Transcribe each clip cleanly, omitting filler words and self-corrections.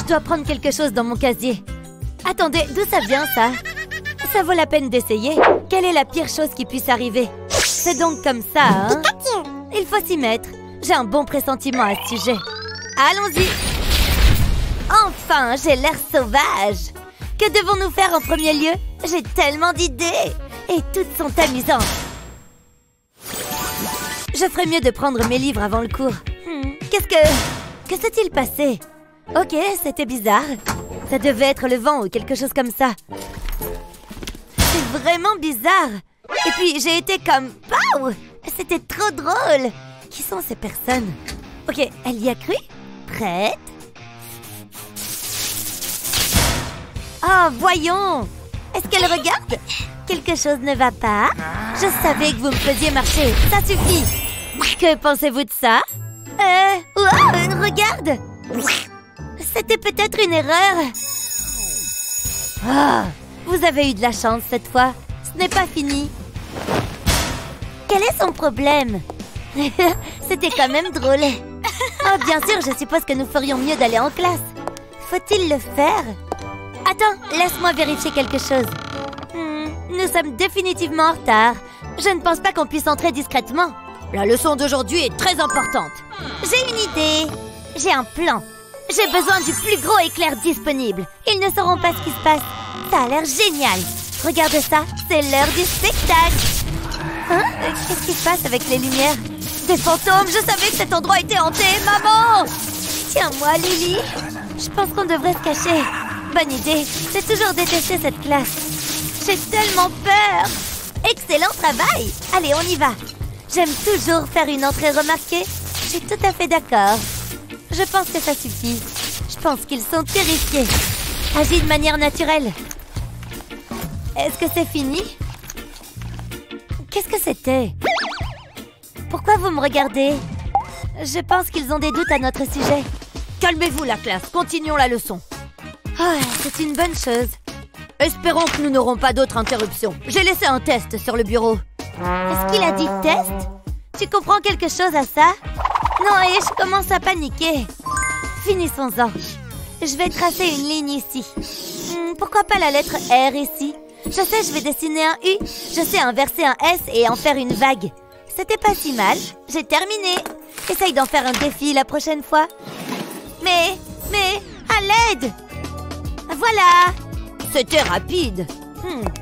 dois prendre quelque chose dans mon casier. Attendez, d'où ça vient, ça? Ça vaut la peine d'essayer. Quelle est la pire chose qui puisse arriver? C'est donc comme ça, hein? Il faut s'y mettre. J'ai un bon pressentiment à ce sujet. Allons-y. Enfin, j'ai l'air sauvage. Que devons-nous faire en premier lieu? J'ai tellement d'idées. Et toutes sont amusantes. Je ferais mieux de prendre mes livres avant le cours. Que s'est-il passé? Ok, c'était bizarre. Ça devait être le vent ou quelque chose comme ça. C'est vraiment bizarre. Et puis, j'ai été comme... Pow! C'était trop drôle. Qui sont ces personnes? Ok, elle y a cru? Prête? Oh, voyons! Est-ce qu'elle regarde? Quelque chose ne va pas? Je savais que vous me faisiez marcher. Ça suffit. Que pensez-vous de ça? Regarde! C'était peut-être une erreur. Ah, vous avez eu de la chance cette fois. Ce n'est pas fini. Quel est son problème? C'était quand même drôle. Oh, bien sûr, je suppose que nous ferions mieux d'aller en classe. Faut-il le faire? Attends, laisse-moi vérifier quelque chose. Nous sommes définitivement en retard. Je ne pense pas qu'on puisse entrer discrètement. La leçon d'aujourd'hui est très importante. J'ai une idée. J'ai un plan. J'ai besoin du plus gros éclair disponible. Ils ne sauront pas ce qui se passe. Ça a l'air génial. Regarde ça, c'est l'heure du spectacle. Hein? Qu'est-ce qui se passe avec les lumières? Des fantômes, je savais que cet endroit était hanté. Maman! Tiens-moi, Lily. Je pense qu'on devrait se cacher. Bonne idée. J'ai toujours détesté cette classe. J'ai tellement peur. Excellent travail. Allez, on y va. J'aime toujours faire une entrée remarquée. Je suis tout à fait d'accord. Je pense que ça suffit. Je pense qu'ils sont terrifiés. Agis de manière naturelle. Est-ce que c'est fini? Qu'est-ce que c'était? Pourquoi vous me regardez? Je pense qu'ils ont des doutes à notre sujet. Calmez-vous, la classe. Continuons la leçon. Oh, c'est une bonne chose. Espérons que nous n'aurons pas d'autres interruptions. J'ai laissé un test sur le bureau. Est-ce qu'il a dit test? Tu comprends quelque chose à ça? Non, et je commence à paniquer. Finissons-en. Je vais tracer une ligne ici. Pourquoi pas la lettre R ici? Je sais, je vais dessiner un U. Je sais inverser un S et en faire une vague. C'était pas si mal. J'ai terminé. Essaye d'en faire un défi la prochaine fois. Mais, à l'aide! Voilà! C'était rapide.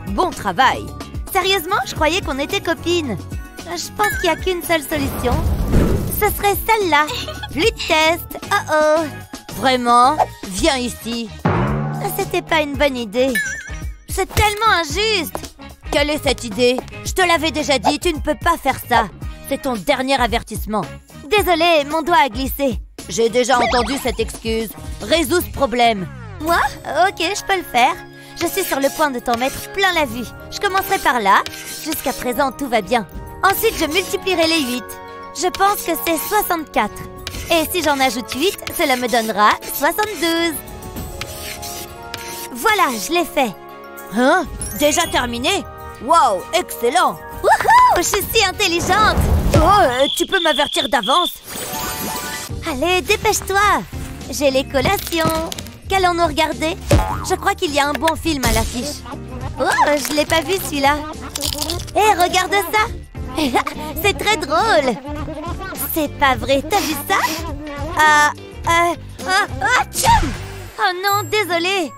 Bon travail. Sérieusement, je croyais qu'on était copines. Je pense qu'il n'y a qu'une seule solution. Ce serait celle-là. Plus de test. Oh. Vraiment? Viens ici. C'était pas une bonne idée. C'est tellement injuste. Quelle est cette idée? Je te l'avais déjà dit, tu ne peux pas faire ça. C'est ton dernier avertissement. Désolée, mon doigt a glissé. J'ai déjà entendu cette excuse. Résous ce problème. Moi? Ok, je peux le faire. Je suis sur le point de t'en mettre plein la vue. Je commencerai par là. Jusqu'à présent, tout va bien. Ensuite, je multiplierai les 8. Je pense que c'est 64. Et si j'en ajoute 8, cela me donnera 72. Voilà, je l'ai fait. Hein? Déjà terminé? Wow, excellent! Wouhou! Je suis si intelligente! Oh, tu peux m'avertir d'avance? Allez, dépêche-toi! J'ai les collations. Qu'allons-nous regarder? Je crois qu'il y a un bon film à l'affiche. Oh, je l'ai pas vu celui-là. Hé, regarde ça! C'est très drôle! C'est pas vrai, t'as vu ça? Tchoum! Oh non, désolée!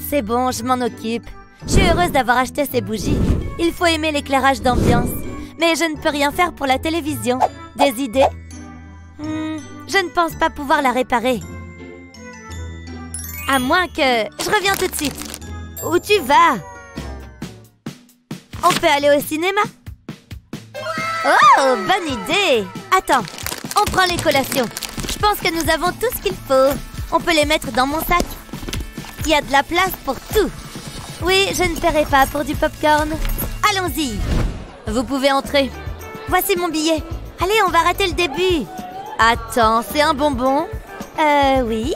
C'est bon, je m'en occupe. Je suis heureuse d'avoir acheté ces bougies. Il faut aimer l'éclairage d'ambiance. Mais je ne peux rien faire pour la télévision. Des idées? Je ne pense pas pouvoir la réparer. À moins que... Je reviens tout de suite. Où tu vas? On peut aller au cinéma? Oh, bonne idée! Attends, on prend les collations. Je pense que nous avons tout ce qu'il faut. On peut les mettre dans mon sac. Il y a de la place pour tout. Oui, je ne paierai pas pour du popcorn. Allons-y. Vous pouvez entrer. Voici mon billet. Allez, on va rater le début. Attends, c'est un bonbon? Oui.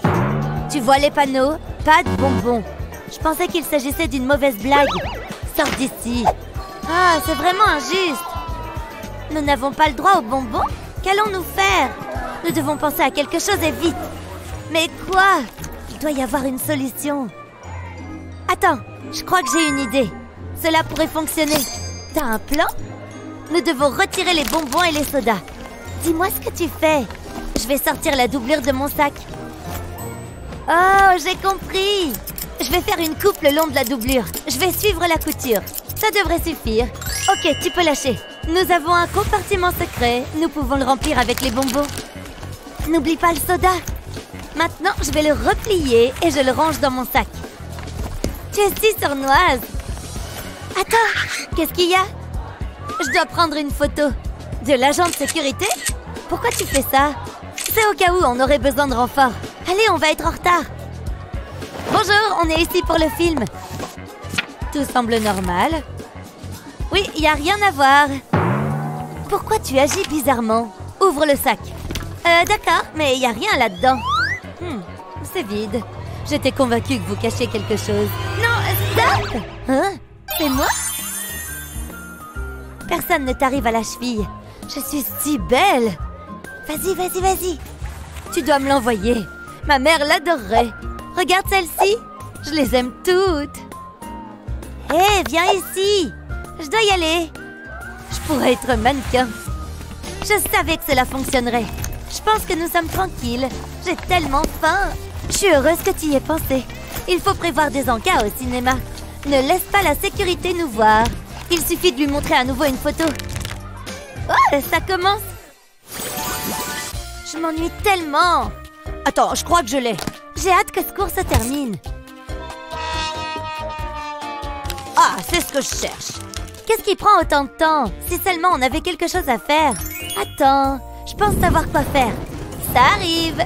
Tu vois les panneaux? Pas de bonbons. Je pensais qu'il s'agissait d'une mauvaise blague. Sors d'ici. Ah, c'est vraiment injuste. Nous n'avons pas le droit aux bonbons? Qu'allons-nous faire? Nous devons penser à quelque chose et vite. Mais quoi? doit y avoir une solution. Attends, je crois que j'ai une idée. Cela pourrait fonctionner. T'as un plan? Nous devons retirer les bonbons et les sodas. Dis-moi ce que tu fais. Je vais sortir la doublure de mon sac. Oh, j'ai compris. Je vais faire une coupe le long de la doublure. Je vais suivre la couture. Ça devrait suffire. Ok, tu peux lâcher. Nous avons un compartiment secret. Nous pouvons le remplir avec les bonbons. N'oublie pas le soda. Maintenant, je vais le replier et je le range dans mon sac. Tu es si sournoise. Attends, qu'est-ce qu'il y a? Je dois prendre une photo. De l'agent de sécurité? Pourquoi tu fais ça? C'est au cas où on aurait besoin de renfort. Allez, on va être en retard. Bonjour, on est ici pour le film. Tout semble normal. Oui, il n'y a rien à voir. Pourquoi tu agis bizarrement? Ouvre le sac. D'accord, mais il n'y a rien là-dedans. C'est vide. J'étais convaincue que vous cachiez quelque chose. Non, stop! Hein? C'est moi? Personne ne t'arrive à la cheville. Je suis si belle. Vas-y, vas-y, vas-y. Tu dois me l'envoyer. Ma mère l'adorerait. Regarde celle-ci. Je les aime toutes. Hé, viens ici. Je dois y aller. Je pourrais être mannequin. Je savais que cela fonctionnerait. Je pense que nous sommes tranquilles. J'ai tellement faim. Je suis heureuse que tu y aies pensé. Il faut prévoir des encas au cinéma. Ne laisse pas la sécurité nous voir. Il suffit de lui montrer à nouveau une photo. Oh, ça commence. Je m'ennuie tellement. Attends, je crois que je l'ai. J'ai hâte que ce cours se termine. Ah, c'est ce que je cherche. Qu'est-ce qui prend autant de temps? Si seulement on avait quelque chose à faire. Attends, je pense savoir quoi faire. Ça arrive.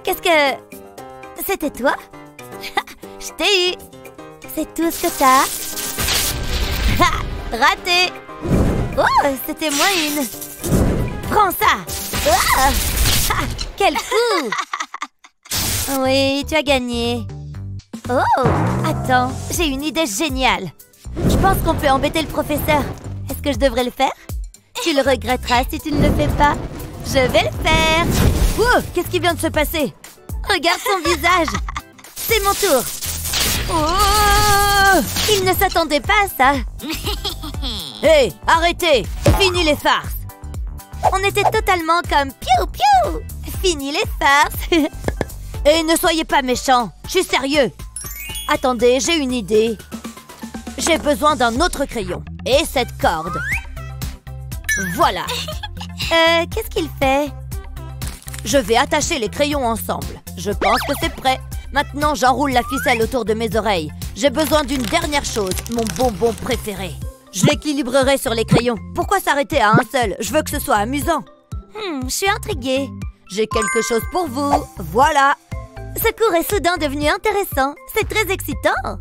Qu'est-ce que... C'était toi? Je t'ai eu. C'est tout ce que t'as. Raté. Oh, c'était moins une. Prends ça. Ah, quel fou. Oui, tu as gagné. Oh, attends, j'ai une idée géniale. Je pense qu'on peut embêter le professeur. Est-ce que je devrais le faire? Tu le regretteras si tu ne le fais pas. Je vais le faire. Oh, qu'est-ce qui vient de se passer? Regarde son visage. C'est mon tour. Oh, il ne s'attendait pas à ça. Hé, arrêtez. Fini les farces. On était totalement comme piou piou. Fini les farces. Et ne soyez pas méchants. Je suis sérieux. Attendez, j'ai une idée. J'ai besoin d'un autre crayon. Et cette corde. Voilà. Qu'est-ce qu'il fait? Je vais attacher les crayons ensemble. Je pense que c'est prêt. Maintenant, j'enroule la ficelle autour de mes oreilles. J'ai besoin d'une dernière chose, mon bonbon préféré. Je l'équilibrerai sur les crayons. Pourquoi s'arrêter à un seul? Je veux que ce soit amusant. Je suis intriguée. J'ai quelque chose pour vous. Voilà. Ce cours est soudain devenu intéressant. C'est très excitant.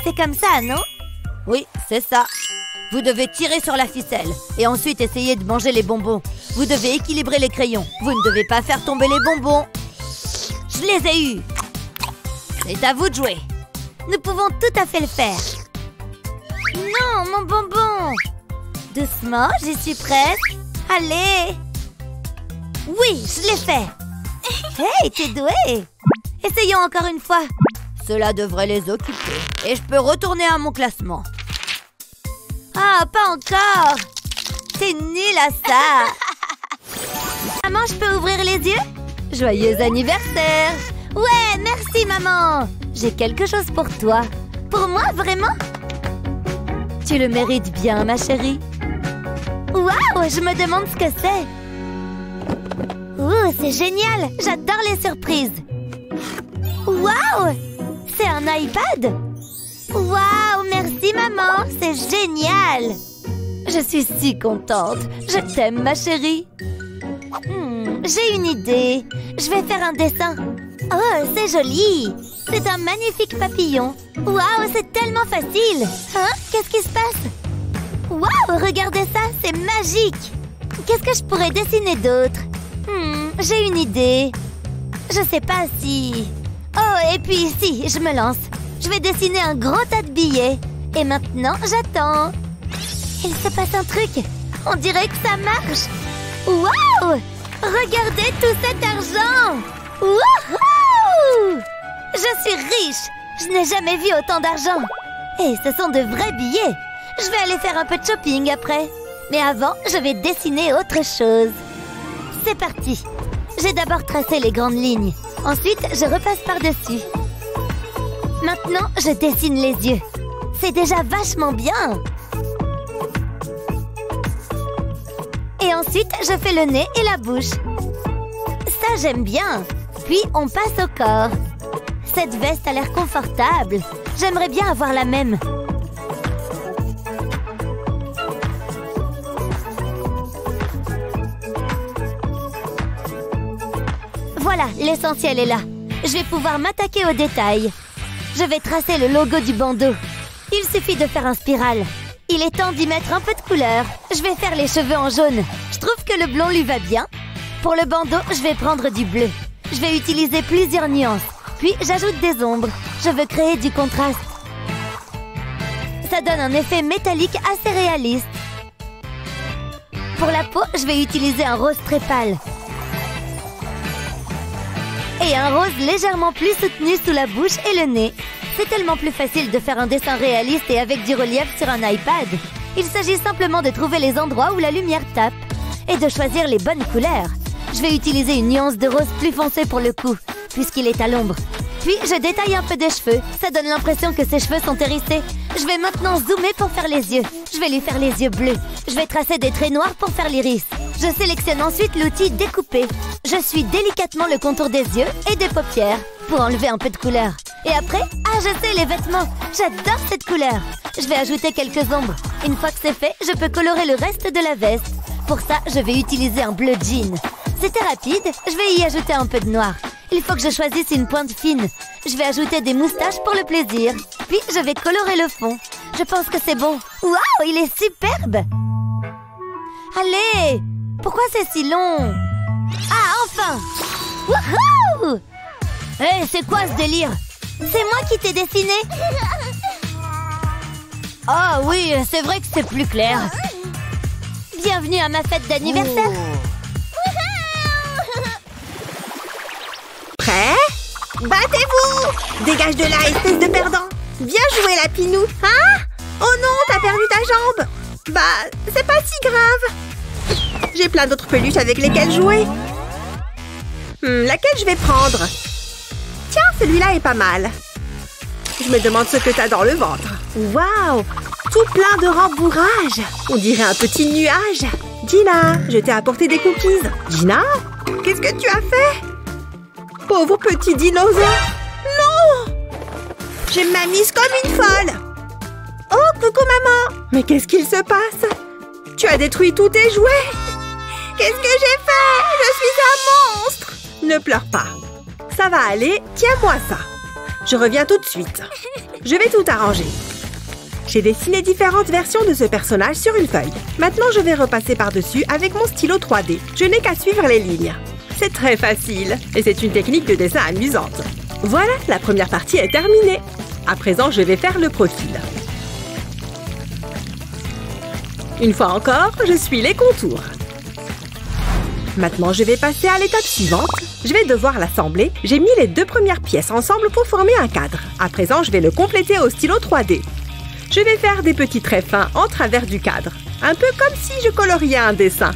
C'est comme ça, non? Oui, c'est ça. Vous devez tirer sur la ficelle et ensuite essayer de manger les bonbons. Vous devez équilibrer les crayons. Vous ne devez pas faire tomber les bonbons. Je les ai eus. C'est à vous de jouer. Nous pouvons tout à fait le faire. Non, mon bonbon. Doucement, j'y suis presque. Allez. Oui, je l'ai fait. Hey, t'es doué. Essayons encore une fois. Cela devrait les occuper. Et je peux retourner à mon classement. Ah, pas encore. T'es nul à ça. Maman, je peux ouvrir les yeux? Joyeux anniversaire. Ouais, merci maman. J'ai quelque chose pour toi. Pour moi, vraiment? Tu le mérites bien, ma chérie. Waouh, je me demande ce que c'est. Ouh, c'est génial. J'adore les surprises. Waouh, c'est un iPad. Waouh, merci maman, c'est génial. Je suis si contente. Je t'aime, ma chérie. J'ai une idée. Je vais faire un dessin. Oh, c'est joli. C'est un magnifique papillon. Waouh, c'est tellement facile. Hein? Qu'est-ce qui se passe? Waouh, regardez ça, c'est magique. Qu'est-ce que je pourrais dessiner d'autre? J'ai une idée. Je sais pas si... Oh, et puis ici, je me lance. Je vais dessiner un gros tas de billets. Et maintenant, j'attends. Il se passe un truc. On dirait que ça marche. Waouh! Regardez tout cet argent. Wouhou! suis riche! Je n'ai jamais vu autant d'argent! Et ce sont de vrais billets! Je vais aller faire un peu de shopping après. Mais avant, je vais dessiner autre chose. C'est parti! J'ai d'abord tracé les grandes lignes. Ensuite, je repasse par-dessus. Maintenant, je dessine les yeux. C'est déjà vachement bien! Et ensuite, je fais le nez et la bouche. Ça, j'aime bien. Puis, on passe au corps. Cette veste a l'air confortable. J'aimerais bien avoir la même. Voilà, l'essentiel est là. Je vais pouvoir m'attaquer aux détails. Je vais tracer le logo du bandeau. Il suffit de faire un spirale. Il est temps d'y mettre un peu de couleur. Je vais faire les cheveux en jaune. Je trouve que le blond lui va bien. Pour le bandeau, je vais prendre du bleu. Je vais utiliser plusieurs nuances. Puis, j'ajoute des ombres. Je veux créer du contraste. Ça donne un effet métallique assez réaliste. Pour la peau, je vais utiliser un rose très pâle. Et un rose légèrement plus soutenu sous la bouche et le nez. C'est tellement plus facile de faire un dessin réaliste et avec du relief sur un iPad. Il s'agit simplement de trouver les endroits où la lumière tape et de choisir les bonnes couleurs. Je vais utiliser une nuance de rose plus foncé pour le coup, puisqu'il est à l'ombre. Puis, je détaille un peu des cheveux. Ça donne l'impression que ses cheveux sont hérissés. Je vais maintenant zoomer pour faire les yeux. Je vais lui faire les yeux bleus. Je vais tracer des traits noirs pour faire l'iris. Je sélectionne ensuite l'outil découper. Je suis délicatement le contour des yeux et des paupières pour enlever un peu de couleur. Et après, je sais, les vêtements. J'adore cette couleur. Je vais ajouter quelques ombres. Une fois que c'est fait, je peux colorer le reste de la veste. Pour ça, je vais utiliser un bleu jean. C'était rapide, je vais y ajouter un peu de noir. Il faut que je choisisse une pointe fine. Je vais ajouter des moustaches pour le plaisir. Puis, je vais colorer le fond. Je pense que c'est bon. Waouh, il est superbe! Allez! Pourquoi c'est si long? Ah, enfin! Wouhou! Hé, c'est quoi ce délire? C'est moi qui t'ai dessiné? Ah oui, c'est vrai que c'est plus clair. Bienvenue à ma fête d'anniversaire. Prêt? Battez-vous! Dégage de là, espèce de perdant! Bien joué, Lapinou! Hein? Oh non, t'as perdu ta jambe! Bah, c'est pas si grave! J'ai plein d'autres peluches avec lesquelles jouer. Laquelle je vais prendre? Tiens, celui-là est pas mal. Je me demande ce que t'as dans le ventre. Waouh! Tout plein de rembourrage! On dirait un petit nuage. Gina, je t'ai apporté des cookies. Gina? Qu'est-ce que tu as fait? Pauvre petit dinosaure! Non! J'ai m'amuse comme une folle! Oh, coucou maman! Mais qu'est-ce qu'il se passe? Tu as détruit tous tes jouets! Qu'est-ce que j'ai fait? Je suis un monstre! Ne pleure pas. Ça va aller, tiens-moi ça. Je reviens tout de suite. Je vais tout arranger. J'ai dessiné différentes versions de ce personnage sur une feuille. Maintenant, je vais repasser par-dessus avec mon stylo 3D. Je n'ai qu'à suivre les lignes. C'est très facile et c'est une technique de dessin amusante. Voilà, la première partie est terminée. À présent, je vais faire le profil. Une fois encore, je suis les contours. Maintenant, je vais passer à l'étape suivante. Je vais devoir l'assembler. J'ai mis les deux premières pièces ensemble pour former un cadre. À présent, je vais le compléter au stylo 3D. Je vais faire des petits traits fins en travers du cadre. Un peu comme si je coloriais un dessin.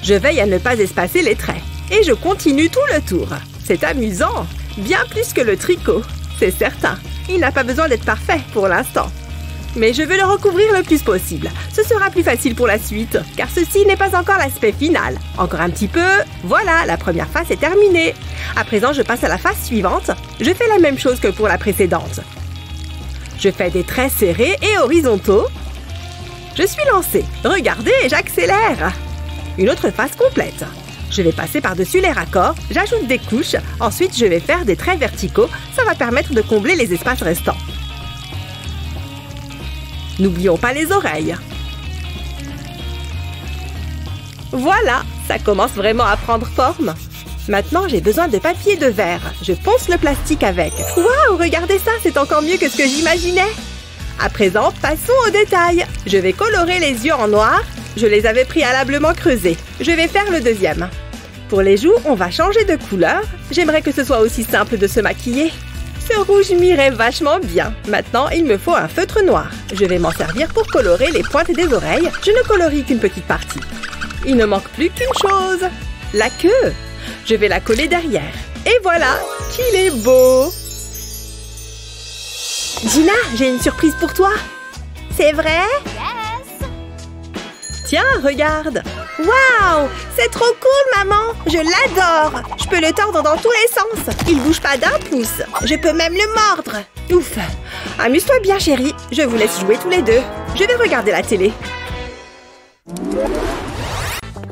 Je veille à ne pas espacer les traits. Et je continue tout le tour. C'est amusant. Bien plus que le tricot. C'est certain. Il n'a pas besoin d'être parfait pour l'instant. Mais je veux le recouvrir le plus possible. Ce sera plus facile pour la suite, car ceci n'est pas encore l'aspect final. Encore un petit peu. Voilà, la première face est terminée. À présent, je passe à la face suivante. Je fais la même chose que pour la précédente. Je fais des traits serrés et horizontaux. Je suis lancée. Regardez, j'accélère. Une autre face complète. Je vais passer par-dessus les raccords, j'ajoute des couches. Ensuite, je vais faire des traits verticaux. Ça va permettre de combler les espaces restants. N'oublions pas les oreilles. Voilà, ça commence vraiment à prendre forme. Maintenant, j'ai besoin de papier de verre. Je ponce le plastique avec. Waouh, regardez ça, c'est encore mieux que ce que j'imaginais. À présent, passons aux détails. Je vais colorer les yeux en noir. Je les avais préalablement creusés. Je vais faire le deuxième. Pour les joues, on va changer de couleur. J'aimerais que ce soit aussi simple de se maquiller. Ce rouge m'irait vachement bien. Maintenant, il me faut un feutre noir. Je vais m'en servir pour colorer les pointes des oreilles. Je ne colorie qu'une petite partie. Il ne manque plus qu'une chose. La queue. Je vais la coller derrière. Et voilà, qu'il est beau. Gina, j'ai une surprise pour toi. C'est vrai? Yes! Tiens, regarde. Waouh! C'est trop cool, maman! Je l'adore! Je peux le tordre dans tous les sens. Il bouge pas d'un pouce. Je peux même le mordre. Ouf! Amuse-toi bien, chérie. Je vous laisse jouer tous les deux. Je vais regarder la télé.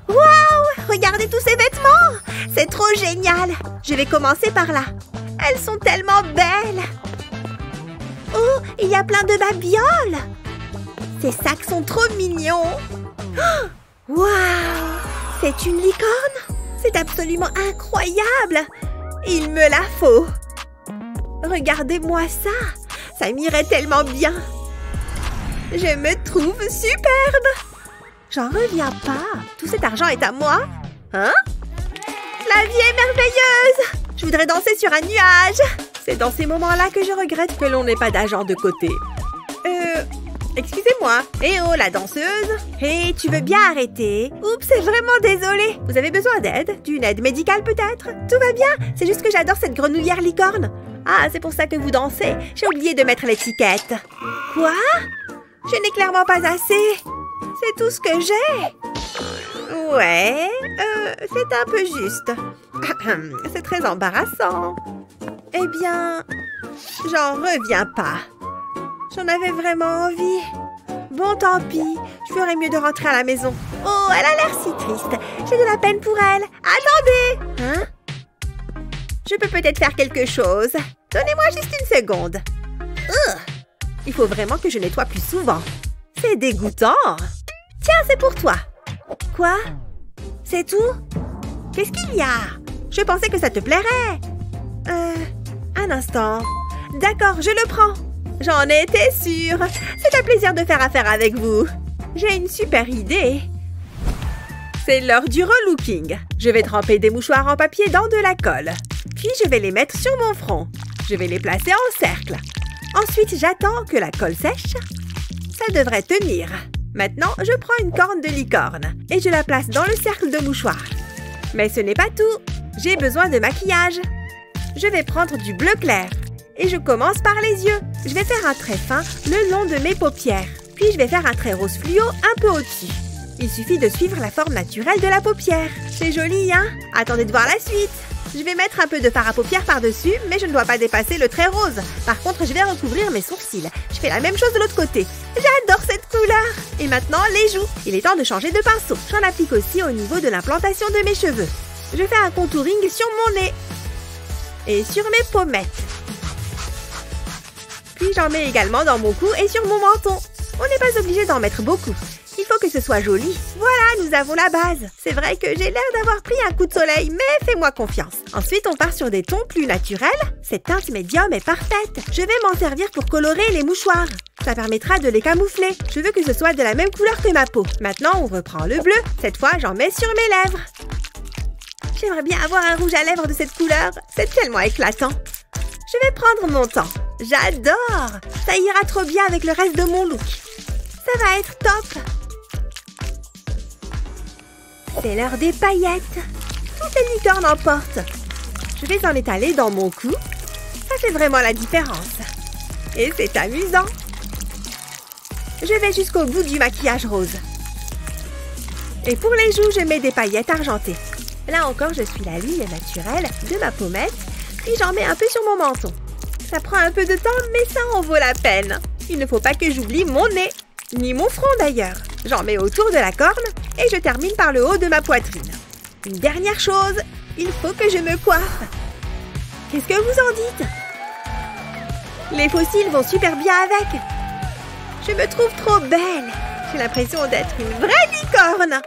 Waouh! Regardez tous ces vêtements! C'est trop génial! Je vais commencer par là. Elles sont tellement belles! Oh, il y a plein de babioles! Ces sacs sont trop mignons! Oh, waouh! C'est une licorne? C'est absolument incroyable! Il me la faut! Regardez-moi ça! Ça m'irait tellement bien! Je me trouve superbe! J'en reviens pas! Tout cet argent est à moi? Hein? La vie est merveilleuse! Je voudrais danser sur un nuage! C'est dans ces moments-là que je regrette que l'on n'ait pas d'argent de côté. Excusez-moi. Eh oh, la danseuse. Hé, tu veux bien arrêter? Oups, c'est vraiment désolée. Vous avez besoin d'aide? D'une aide médicale peut-être? Tout va bien. C'est juste que j'adore cette grenouillère licorne. Ah, c'est pour ça que vous dansez. J'ai oublié de mettre l'étiquette. Quoi? Je n'ai clairement pas assez. C'est tout ce que j'ai. Ouais, c'est un peu juste. C'est très embarrassant. Eh bien, j'en reviens pas. J'en avais vraiment envie. Bon, tant pis. Je ferais mieux de rentrer à la maison. Oh, elle a l'air si triste. J'ai de la peine pour elle. Attendez! Hein? Je peux peut-être faire quelque chose. Donnez-moi juste une seconde. Il faut vraiment que je nettoie plus souvent. C'est dégoûtant. Tiens, c'est pour toi. Quoi? C'est tout? Qu'est-ce qu'il y a? Je pensais que ça te plairait. Un instant. D'accord, je le prends. J'en étais sûre. C'est un plaisir de faire affaire avec vous. J'ai une super idée. C'est l'heure du relooking. Je vais tremper des mouchoirs en papier dans de la colle. Puis je vais les mettre sur mon front. Je vais les placer en cercle. Ensuite, j'attends que la colle sèche. Ça devrait tenir. Maintenant, je prends une corne de licorne et je la place dans le cercle de mouchoirs. Mais ce n'est pas tout. J'ai besoin de maquillage. Je vais prendre du bleu clair. Et je commence par les yeux. Je vais faire un trait fin le long de mes paupières. Puis je vais faire un trait rose fluo un peu au-dessus. Il suffit de suivre la forme naturelle de la paupière. C'est joli, hein? Attendez de voir la suite. Je vais mettre un peu de fard à paupières par-dessus, mais je ne dois pas dépasser le trait rose. Par contre, je vais recouvrir mes sourcils. Je fais la même chose de l'autre côté. J'adore cette couleur! Et maintenant, les joues. Il est temps de changer de pinceau. J'en applique aussi au niveau de l'implantation de mes cheveux. Je fais un contouring sur mon nez. Et sur mes pommettes. Puis j'en mets également dans mon cou et sur mon menton. On n'est pas obligé d'en mettre beaucoup. Il faut que ce soit joli. Voilà, nous avons la base. C'est vrai que j'ai l'air d'avoir pris un coup de soleil, mais fais-moi confiance. Ensuite, on part sur des tons plus naturels. Cette teinte médium est parfaite. Je vais m'en servir pour colorer les mouchoirs. Ça permettra de les camoufler. Je veux que ce soit de la même couleur que ma peau. Maintenant, on reprend le bleu. Cette fois, j'en mets sur mes lèvres. J'aimerais bien avoir un rouge à lèvres de cette couleur. C'est tellement éclatant. Je vais prendre mon temps. J'adore! Ça ira trop bien avec le reste de mon look. Ça va être top! C'est l'heure des paillettes. Toutes les licornes en portent. Je vais en étaler dans mon cou. Ça fait vraiment la différence. Et c'est amusant. Je vais jusqu'au bout du maquillage rose. Et pour les joues, je mets des paillettes argentées. Là encore, je suis la ligne naturelle de ma pommette. Et j'en mets un peu sur mon menton. Ça prend un peu de temps, mais ça en vaut la peine. Il ne faut pas que j'oublie mon nez, ni mon front d'ailleurs. J'en mets autour de la corne et je termine par le haut de ma poitrine. Une dernière chose, il faut que je me coiffe. Qu'est-ce que vous en dites? Les fossiles vont super bien avec. Je me trouve trop belle. J'ai l'impression d'être une vraie licorne.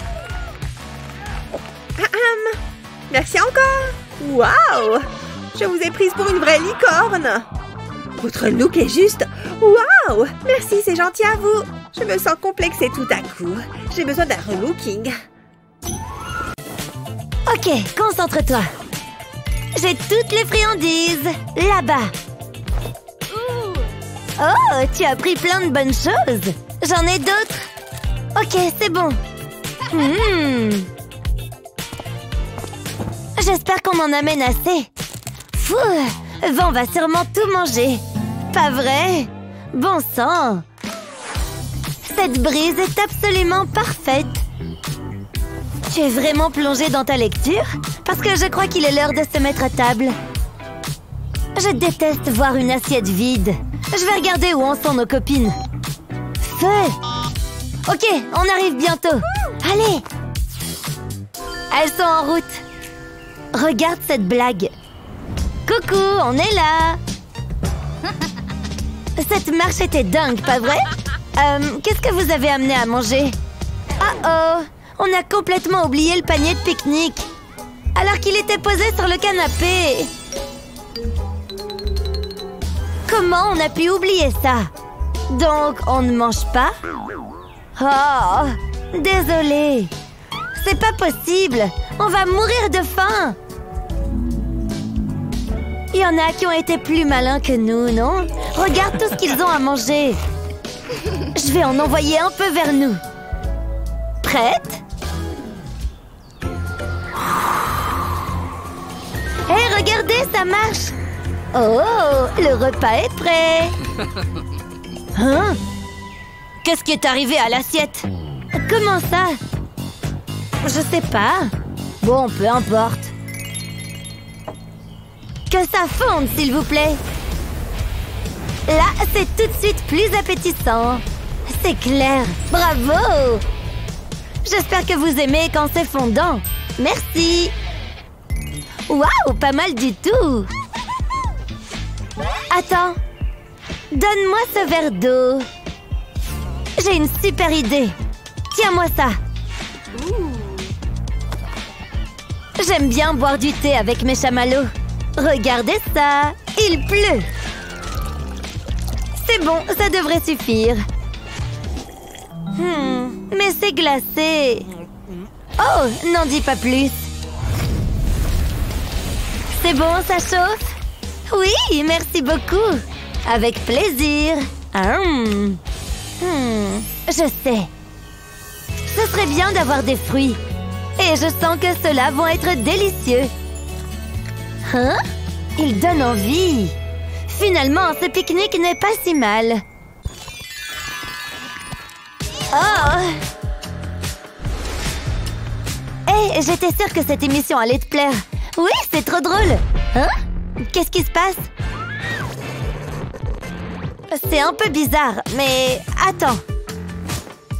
Merci encore. Waouh! Je vous ai prise pour une vraie licorne. Votre look est juste... Waouh! Merci, c'est gentil à vous. Je me sens complexée tout à coup. J'ai besoin d'un relooking. Ok, concentre-toi. J'ai toutes les friandises. Là-bas. Oh, tu as pris plein de bonnes choses. J'en ai d'autres. Ok, c'est bon. J'espère qu'on en amène assez. Fou, Van va sûrement tout manger. Pas vrai? Bon sang. Cette brise est absolument parfaite. Tu es vraiment plongé dans ta lecture? Parce que je crois qu'il est l'heure de se mettre à table. Je déteste voir une assiette vide. Je vais regarder où en sont nos copines. Feu! Ok, on arrive bientôt. Allez! Elles sont en route. Regarde cette blague. Coucou, on est là. Cette marche était dingue, pas vrai? Qu'est-ce que vous avez amené à manger? Oh, on a complètement oublié le panier de pique-nique. Alors qu'il était posé sur le canapé. Comment on a pu oublier ça? Donc, on ne mange pas? Oh, désolée. C'est pas possible. On va mourir de faim. Il y en a qui ont été plus malins que nous, non? Regarde tout ce qu'ils ont à manger. Je vais en envoyer un peu vers nous. Prête? Hé, regardez, ça marche. Oh, le repas est prêt. Hein? Qu'est-ce qui est arrivé à l'assiette? Comment ça? Je sais pas. Bon, peu importe. Que ça fonde, s'il vous plaît. Là, c'est tout de suite plus appétissant. C'est clair. Bravo! J'espère que vous aimez quand c'est fondant. Merci. Waouh, pas mal du tout. Attends. Donne-moi ce verre d'eau. J'ai une super idée. Tiens-moi ça. J'aime bien boire du thé avec mes chamallows. Regardez ça. Il pleut. C'est bon, ça devrait suffire. Mais c'est glacé. Oh, n'en dis pas plus. C'est bon, ça chauffe? Oui, merci beaucoup. Avec plaisir. Je sais. Ce serait bien d'avoir des fruits. Et je sens que ceux-là vont être délicieux. Hein? Ils donnent envie. Finalement, ce pique-nique n'est pas si mal. Oh! Hey, j'étais sûre que cette émission allait te plaire. Oui, c'est trop drôle. Hein? Qu'est-ce qui se passe? C'est un peu bizarre, mais attends.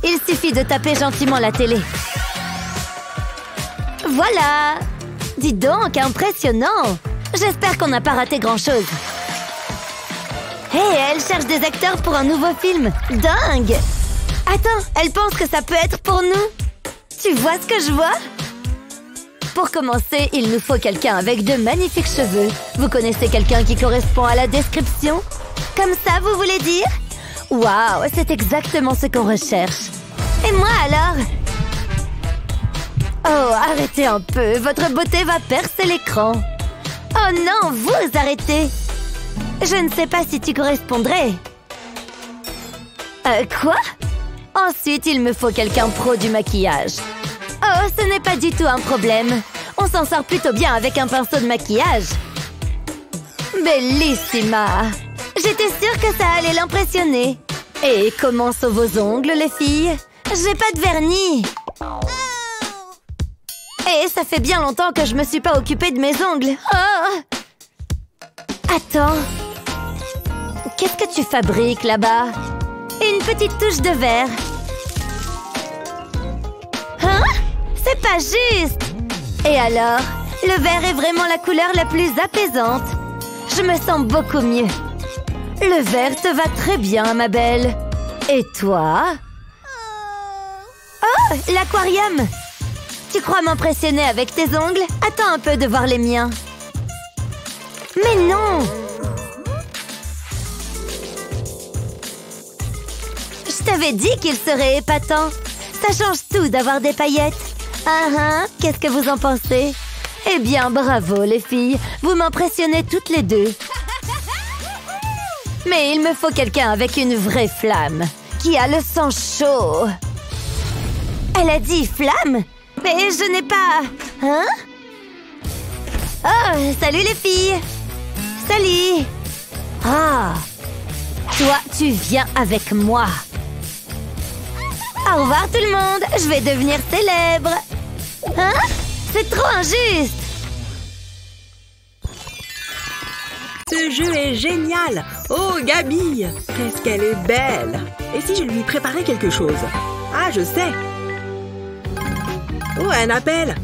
Il suffit de taper gentiment la télé. Voilà! Dis donc, impressionnant! J'espère qu'on n'a pas raté grand-chose. Hé, elle cherche des acteurs pour un nouveau film. Dingue! Attends, elle pense que ça peut être pour nous. Tu vois ce que je vois? Pour commencer, il nous faut quelqu'un avec de magnifiques cheveux. Vous connaissez quelqu'un qui correspond à la description? Comme ça, vous voulez dire? Waouh, c'est exactement ce qu'on recherche. Et moi alors? Oh, arrêtez un peu, votre beauté va percer l'écran. Oh non, vous arrêtez. Je ne sais pas si tu correspondrais. Quoi? Ensuite, il me faut quelqu'un pro du maquillage. Oh, ce n'est pas du tout un problème. On s'en sort plutôt bien avec un pinceau de maquillage. Bellissima! J'étais sûre que ça allait l'impressionner. Et comment sont vos ongles, les filles? J'ai pas de vernis. Et ça fait bien longtemps que je me suis pas occupée de mes ongles. Oh! Attends. Qu'est-ce que tu fabriques là-bas? Une petite touche de vert. Hein? C'est pas juste! Et alors? Le vert est vraiment la couleur la plus apaisante. Je me sens beaucoup mieux. Le vert te va très bien, ma belle. Et toi? Oh, l'aquarium! Tu crois m'impressionner avec tes ongles? Attends un peu de voir les miens. Mais non! Je t'avais dit qu'il serait épatant. Ça change tout d'avoir des paillettes. Qu'est-ce que vous en pensez? Eh bien, bravo les filles. Vous m'impressionnez toutes les deux. Mais il me faut quelqu'un avec une vraie flamme, qui a le sang chaud. Elle a dit flamme? Mais je n'ai pas... Hein? Oh, salut les filles! Salut! Ah! Toi, tu viens avec moi. Au revoir tout le monde, je vais devenir célèbre. Hein? C'est trop injuste! Ce jeu est génial! Oh, Gabi! Qu'est-ce qu'elle est belle! Et si je lui préparais quelque chose? Ah, je sais! Oh, un appel!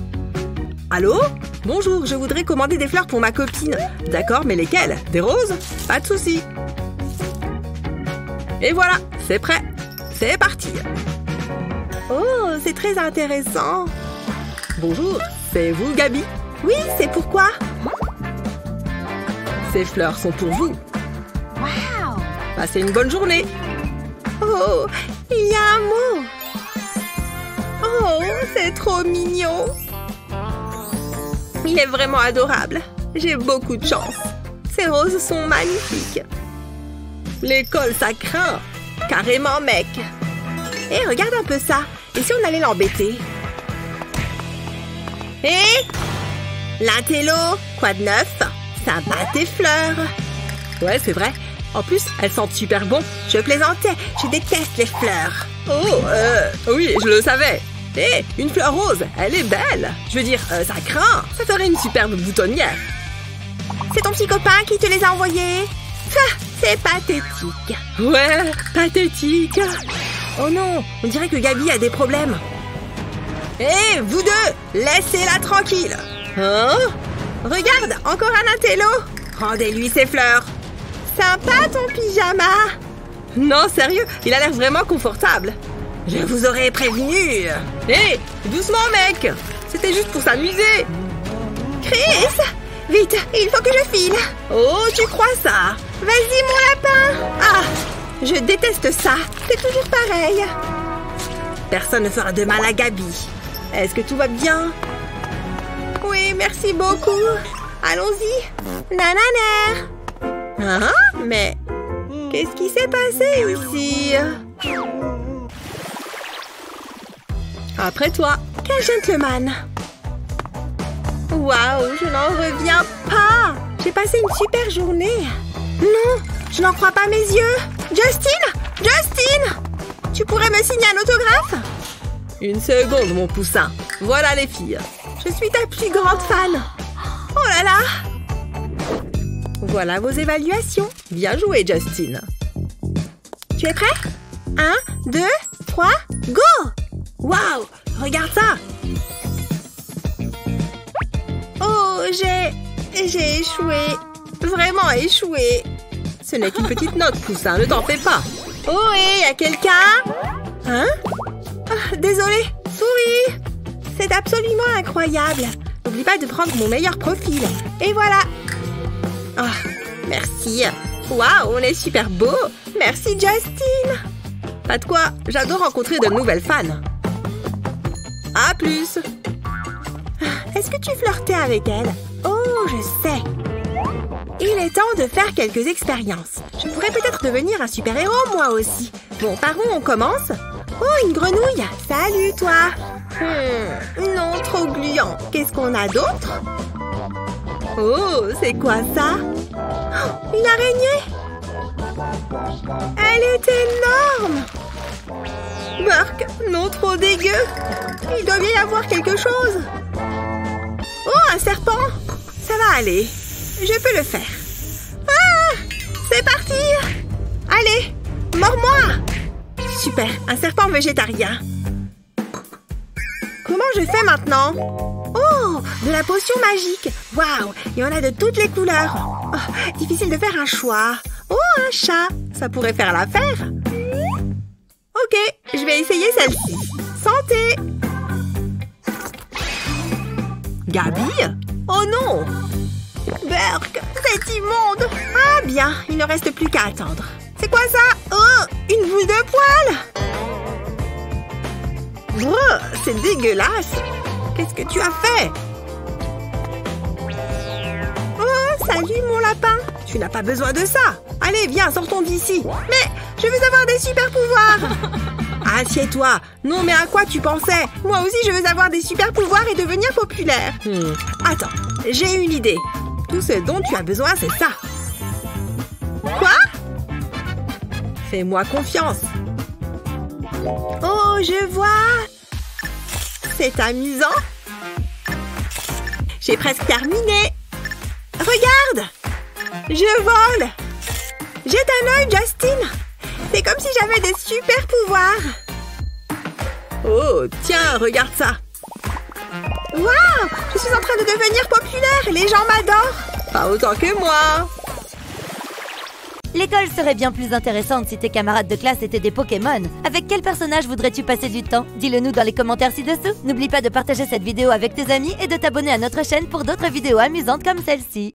Allô? Bonjour, je voudrais commander des fleurs pour ma copine. D'accord, mais lesquelles? Des roses? Pas de souci. Et voilà, c'est prêt. C'est parti. Oh, c'est très intéressant. Bonjour, c'est vous, Gabi? Oui, c'est pourquoi? Ces fleurs sont pour vous. Wow! Passez une bonne journée. Oh, il y a un mot. Oh, c'est trop mignon. Il est vraiment adorable. J'ai beaucoup de chance. Ces roses sont magnifiques. L'école, ça craint. Carrément, mec. Hé, regarde un peu ça. Et si on allait l'embêter? Hé! L'intello, quoi de neuf? Sympa tes fleurs. Ouais, c'est vrai. En plus, elles sentent super bon. Je plaisantais. Je déteste les fleurs. Oh, oui, je le savais. Hé, une fleur rose, elle est belle. Je veux dire, ça craint. Ça ferait une superbe boutonnière. C'est ton petit copain qui te les a envoyés? C'est pathétique. Ouais, pathétique. Oh non, on dirait que Gabi a des problèmes. Hé, vous deux, laissez-la tranquille. Hein? Regarde, encore un intello. Rendez-lui ses fleurs. Sympa ton pyjama. Non, sérieux, il a l'air vraiment confortable. Je vous aurais prévenu. Hé, doucement, mec. C'était juste pour s'amuser. Chris, vite, il faut que je file. Oh, tu crois ça? Vas-y, mon lapin. Ah, je déteste ça. C'est toujours pareil. Personne ne fera de mal à Gabi. Est-ce que tout va bien? Oui, merci beaucoup. Allons-y. Nananer. Hein? Mais qu'est-ce qui s'est passé ici? Après toi. Quel gentleman. Waouh, je n'en reviens pas. J'ai passé une super journée. Non, je n'en crois pas mes yeux. Justin! Justin! Tu pourrais me signer un autographe? Une seconde, mon poussin. Voilà les filles. Je suis ta plus grande fan. Oh là là! Voilà vos évaluations. Bien joué, Justin. Tu es prêt? 1, 2, 3, go! Waouh! Regarde ça! Oh, j'ai échoué. Vraiment échoué. Ce n'est qu'une petite note, poussin. Ne t'en fais pas. Oh, hé, y a quelqu'un? Hein? Ah, désolé. Souris. C'est absolument incroyable. N'oublie pas de prendre mon meilleur profil. Et voilà. Oh, merci. Waouh, on est super beau. Merci, Justin. Pas de quoi. J'adore rencontrer de nouvelles fans. À plus. Est-ce que tu flirtais avec elle? Oh, je sais. Il est temps de faire quelques expériences. Je pourrais peut-être devenir un super-héros, moi aussi. Bon, par où on commence? Oh, une grenouille. Salut, toi. Non, trop gluant. Qu'est-ce qu'on a d'autre? Oh, c'est quoi ça? Oh, une araignée. Elle est énorme. Burk, non, trop dégueu. Il doit bien y avoir quelque chose. Oh, un serpent. Ça va aller. Je peux le faire. Ah! C'est parti! Allez, mords-moi! Super, un serpent végétarien. Comment je fais maintenant? Oh, de la potion magique. Waouh, il y en a de toutes les couleurs. Oh, difficile de faire un choix. Oh, un chat. Ça pourrait faire l'affaire. Ok, je vais essayer celle-ci. Santé! Gabi? Oh non! Burk, c'est immonde! Ah bien, il ne reste plus qu'à attendre. C'est quoi ça? Oh, une boule de poils! Oh, c'est dégueulasse! Qu'est-ce que tu as fait? Oh, salut mon lapin! Tu n'as pas besoin de ça! Allez, viens, sortons d'ici. Mais je veux avoir des super pouvoirs. Assieds-toi. Non, mais à quoi tu pensais? Moi aussi, je veux avoir des super pouvoirs et devenir populaire. Attends, j'ai une idée. Tout ce dont tu as besoin, c'est ça. Quoi? Fais-moi confiance. Oh, je vois. C'est amusant. J'ai presque terminé. Regarde! Je vole! Jette un œil, Justin! C'est comme si j'avais des super pouvoirs! Oh, tiens, regarde ça! Waouh! Je suis en train de devenir populaire! Les gens m'adorent! Pas autant que moi! L'école serait bien plus intéressante si tes camarades de classe étaient des Pokémon. Avec quel personnage voudrais-tu passer du temps? Dis-le nous dans les commentaires ci-dessous. N'oublie pas de partager cette vidéo avec tes amis et de t'abonner à notre chaîne pour d'autres vidéos amusantes comme celle-ci.